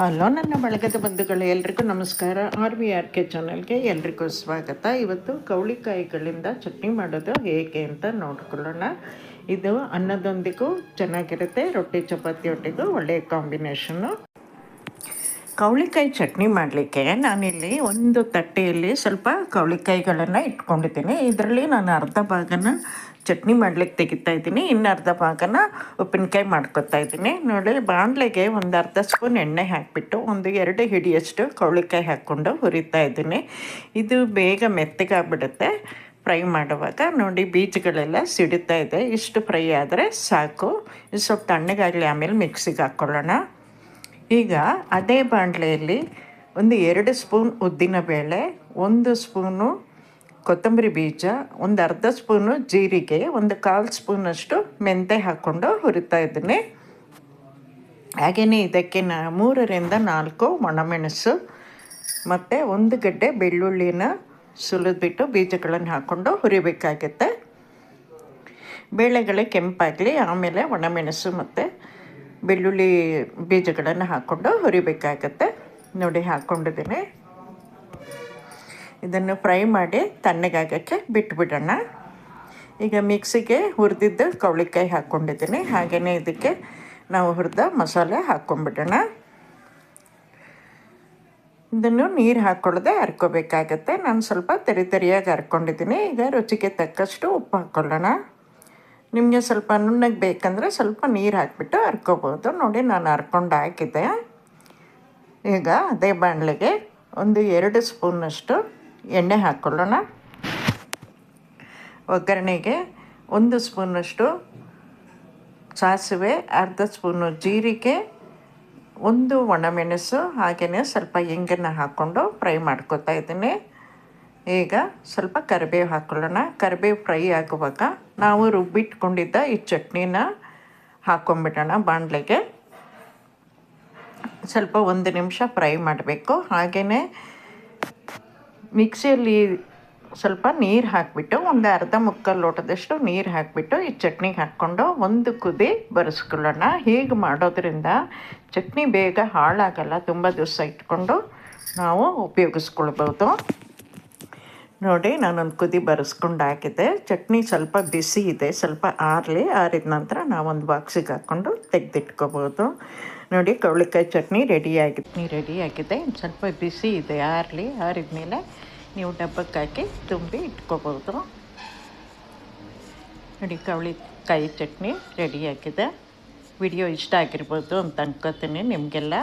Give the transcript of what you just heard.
Hello ನನ್ನ ಬಳಗದ ಬಂಧುಗಳು, ಎಲ್ರಿಗೂ ನಮಸ್ಕಾರ. RVRK ಚಾನಲ್ಗೆ ಎಲ್ರಿಗೂ ಸ್ವಾಗತ. ಇವತ್ತು ಕೌಳಿಕಾಯಿಗಳಿಂದ ಚಟ್ನಿ ಮಾಡೋದು ಹೇಗೆ ಅಂತ ನೋಡ್ಕೊಳ್ಳೋಣ. ಇದು ಅನ್ನದೊಂದಿಗೂ ಚೆನ್ನಾಗಿರುತ್ತೆ, ರೊಟ್ಟಿ ಚಪಾತಿಯೊಟ್ಟಿಗೂ ಒಳ್ಳೆಯ ಕಾಂಬಿನೇಷನ್ನು. ಕೌಳಿಕಾಯಿ ಚಟ್ನಿ ಮಾಡಲಿಕ್ಕೆ ನಾನಿಲ್ಲಿ ಒಂದು ತಟ್ಟೆಯಲ್ಲಿ ಸ್ವಲ್ಪ ಕೌಳಿಕಾಯಿಗಳನ್ನು ಇಟ್ಕೊಂಡಿದ್ದೀನಿ. ಇದರಲ್ಲಿ ನಾನು ಅರ್ಧ ಭಾಗನ ಚಟ್ನಿ ಮಾಡ್ಲಿಕ್ಕೆ ತೆಗಿತಾ ಇದ್ದೀನಿ, ಇನ್ನು ಅರ್ಧ ಭಾಗನ ಉಪ್ಪಿನಕಾಯಿ ಮಾಡ್ಕೊತಾ ಇದ್ದೀನಿ. ನೋಡಿ, ಬಾಣಲೆಗೆ ಒಂದು ಅರ್ಧ ಸ್ಪೂನ್ ಎಣ್ಣೆ ಹಾಕಿಬಿಟ್ಟು ಒಂದು 2 ಹಿಡಿಯಷ್ಟು ಕೌಳಿಕಾಯಿ ಹಾಕ್ಕೊಂಡು ಹುರಿತಾ ಇದ್ದೀನಿ. ಇದು ಬೇಗ ಮೆತ್ತಗಾಗ್ಬಿಡುತ್ತೆ ಫ್ರೈ ಮಾಡುವಾಗ. ನೋಡಿ, ಬೀಜಗಳೆಲ್ಲ ಸಿಡಿತಾ ಇದೆ. ಇಷ್ಟು ಫ್ರೈ ಆದರೆ ಸಾಕು. ಇದು ಸ್ವಲ್ಪ ತಣ್ಣಗಾಗಲಿ, ಆಮೇಲೆ ಮಿಕ್ಸಿಗೆ ಹಾಕ್ಕೊಳ್ಳೋಣ. ಈಗ ಅದೇ ಬಾಣಲೆಯಲ್ಲಿ ಒಂದು 2 ಸ್ಪೂನ್ ಉದ್ದಿನಬೇಳೆ, 1 ಸ್ಪೂನು ಕೊತ್ತಂಬರಿ ಬೀಜ, ಒಂದು ಅರ್ಧ ಸ್ಪೂನು ಜೀರಿಗೆ, ಒಂದು 1/4 ಸ್ಪೂನಷ್ಟು ಮೆಂತೆ ಹಾಕ್ಕೊಂಡು ಹುರಿತಾ ಇದ್ದೀನಿ. ಹಾಗೆಯೇ ಇದಕ್ಕೆ 3ರಿಂದ 4 ಒಣಮೆಣಸು ಮತ್ತು 1 ಗಡ್ಡೆ ಬೆಳ್ಳುಳ್ಳಿನ ಸುಲಿದ್ಬಿಟ್ಟು ಬೀಜಗಳನ್ನು ಹಾಕ್ಕೊಂಡು ಹುರಿಬೇಕಾಗುತ್ತೆ. ಬೇಳೆಗಳೇ ಕೆಂಪಾಗಲಿ, ಆಮೇಲೆ ಒಣಮೆಣಸು ಮತ್ತು ಬೆಳ್ಳುಳ್ಳಿ ಬೀಜಗಳನ್ನು ಹಾಕ್ಕೊಂಡು ಹುರಿಬೇಕಾಗತ್ತೆ. ನೋಡಿ, ಹಾಕ್ಕೊಂಡಿದ್ದೀನಿ. ಇದನ್ನು ಫ್ರೈ ಮಾಡಿ ತಣ್ಣಗಾಗೋಕ್ಕೆ ಬಿಟ್ಬಿಡೋಣ. ಈಗ ಮಿಕ್ಸಿಗೆ ಹುರಿದಿದ್ದು ಕೌಳಿಕಾಯಿ ಹಾಕ್ಕೊಂಡಿದ್ದೀನಿ. ಹಾಗೆಯೇ ಇದಕ್ಕೆ ನಾವು ಹುರಿದ ಮಸಾಲೆ ಹಾಕ್ಕೊಂಡ್ಬಿಡೋಣ. ಇದನ್ನು ನೀರು ಹಾಕ್ಕೊಳ್ಳದೆ ಹರ್ಕೋಬೇಕಾಗತ್ತೆ. ನಾನು ಸ್ವಲ್ಪ ತರಿಯಾಗಿ ಹರ್ಕೊಂಡಿದ್ದೀನಿ. ಈಗ ರುಚಿಗೆ ತಕ್ಕಷ್ಟು ಉಪ್ಪು ಹಾಕ್ಕೊಳ್ಳೋಣ. ನಿಮಗೆ ಸ್ವಲ್ಪ ನುಣ್ಣಗೆ ಬೇಕಂದರೆ ಸ್ವಲ್ಪ ನೀರು ಹಾಕಿಬಿಟ್ಟು ಹರ್ಕೋಬೋದು. ನೋಡಿ, ನಾನು ಹರ್ಕೊಂಡು ಹಾಕಿದ್ದೆ. ಈಗ ಅದೇ ಬಾಣಲೆಗೆ ಒಂದು 2 ಸ್ಪೂನಷ್ಟು ಎಣ್ಣೆ ಹಾಕ್ಕೊಳ್ಳೋಣ. ಒಗ್ಗರಣೆಗೆ 1 ಸ್ಪೂನಷ್ಟು ಸಾಸಿವೆ, ಅರ್ಧ ಸ್ಪೂನು ಜೀರಿಗೆ, 1 ಒಣಮೆಣಸು, ಹಾಗೆಯೇ ಸ್ವಲ್ಪ ಹಿಂಗನ್ನು ಹಾಕ್ಕೊಂಡು ಫ್ರೈ ಮಾಡ್ಕೊತಾ ಇದ್ದೀನಿ. ಈಗ ಸ್ವಲ್ಪ ಕರಿಬೇವು ಹಾಕ್ಕೊಳ್ಳೋಣ. ಕರಿಬೇವು ಫ್ರೈ ಆಗುವಾಗ ನಾವು ರುಬ್ಬಿಟ್ಕೊಂಡಿದ್ದ ಈ ಚಟ್ನಿನ ಹಾಕ್ಕೊಂಬಿಡೋಣ ಬಾಣಲೆಗೆ. ಸ್ವಲ್ಪ 1 ನಿಮಿಷ ಫ್ರೈ ಮಾಡಬೇಕು. ಹಾಗೆಯೇ ಮಿಕ್ಸಿಯಲ್ಲಿ ಸ್ವಲ್ಪ ನೀರು ಹಾಕಿಬಿಟ್ಟು ಒಂದು ಅರ್ಧ ಮುಕ್ಕಾಲು ಲೋಟದಷ್ಟು ನೀರು ಹಾಕಿಬಿಟ್ಟು ಈ ಚಟ್ನಿಗೆ ಹಾಕ್ಕೊಂಡು ಒಂದು ಕುದಿ ಬರೆಸ್ಕೊಳ್ಳೋಣ. ಹೀಗೆ ಮಾಡೋದ್ರಿಂದ ಚಟ್ನಿ ಬೇಗ ಹಾಳಾಗಲ್ಲ, ತುಂಬ ದಿವಸ ಇಟ್ಕೊಂಡು ನಾವು ಉಪಯೋಗಿಸ್ಕೊಳ್ಬೋದು. ನೋಡಿ, ನಾನೊಂದು ಕುದಿ ಬರೆಸ್ಕೊಂಡು ಹಾಕಿದ್ದೆ. ಚಟ್ನಿ ಸ್ವಲ್ಪ ಬಿಸಿ ಇದೆ, ಸ್ವಲ್ಪ ಆರಲಿ. ಆರಿದ ನಂತರ ನಾವೊಂದು ಬಾಕ್ಸಿಗೆ ಹಾಕ್ಕೊಂಡು ತೆಗೆದಿಟ್ಕೋಬೋದು. ನೋಡಿ, ಕೌಳಿಕಾಯಿ ಚಟ್ನಿ ರೆಡಿಯಾಗಿದೆ. ಸ್ವಲ್ಪ ಬಿಸಿ ಇದೆ, ಆರಲಿ. ಆರಿದ ಮೇಲೆ ನೀವು ಡಬ್ಬಕ್ಕೆ ಹಾಕಿ ತುಂಬಿ ಇಟ್ಕೋಬೋದು. ನೋಡಿ, ಕೌಳಿಕಾಯಿ ಚಟ್ನಿ ರೆಡಿಯಾಗಿದೆ. ವಿಡಿಯೋ ಇಷ್ಟ ಆಗಿರ್ಬೋದು ಅಂತ ಅನ್ಕೋತೀನಿ ನಿಮಗೆಲ್ಲ.